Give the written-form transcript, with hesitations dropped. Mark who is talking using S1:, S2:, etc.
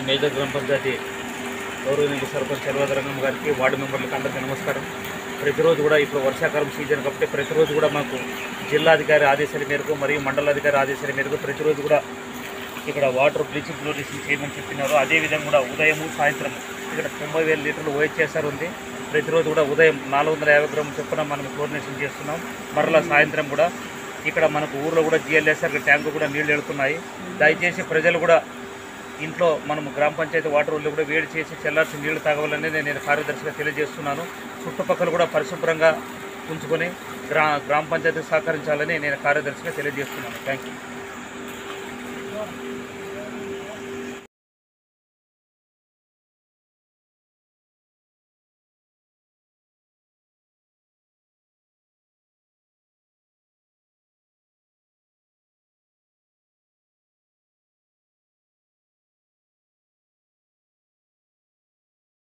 S1: Major గ్రామ పంచాయతీ గౌరవనీయులు సర్పంచ్ సర్వధరంగం గారికి, వార్డు మెంబర్లకు అందరికీ నమస్కారం. ప్రతిరోజు కూడా ఇప్పుడు వర్షాకాలం సీజన్ కాబట్టి ప్రతిరోజు కూడా మాకు జిల్లాధికారి ఆదేశాల మేరకు మరియు మండలాధికారి ఆదేశాల మేరకు ప్రతిరోజు కూడా ఇక్కడ వాటర్ బ్లీచింగ్ క్లోరినేషన్ చేయమని చెప్పినారు. అదేవిధంగా కూడా ఉదయము సాయంత్రం ఇక్కడ 90,000 లీటర్లు OHSR ఉంది. ప్రతిరోజు కూడా ఉదయం 450 గ్రాముల చొప్పున మనం క్లోరినేషన్ చేస్తున్నాం. మరలా సాయంత్రం కూడా ఇక్కడ మనకు ఊర్లో కూడా GLSR ట్యాంకు కూడా నీళ్లు వెళ్తున్నాయి. దయచేసి ప్రజలు కూడా ఇంట్లో మనం గ్రామ పంచాయతీ వాటర్ వాళ్ళు కూడా వేడి చేసి చల్లార్చి నీళ్లు తాగవాలని నేను కార్యదర్శిగా తెలియజేస్తున్నాను. చుట్టుపక్కల కూడా పరిశుభ్రంగా ఉంచుకొని గ్రామ పంచాయతీ సహకరించాలని నేను కార్యదర్శిగా తెలియజేస్తున్నాను. Thank you.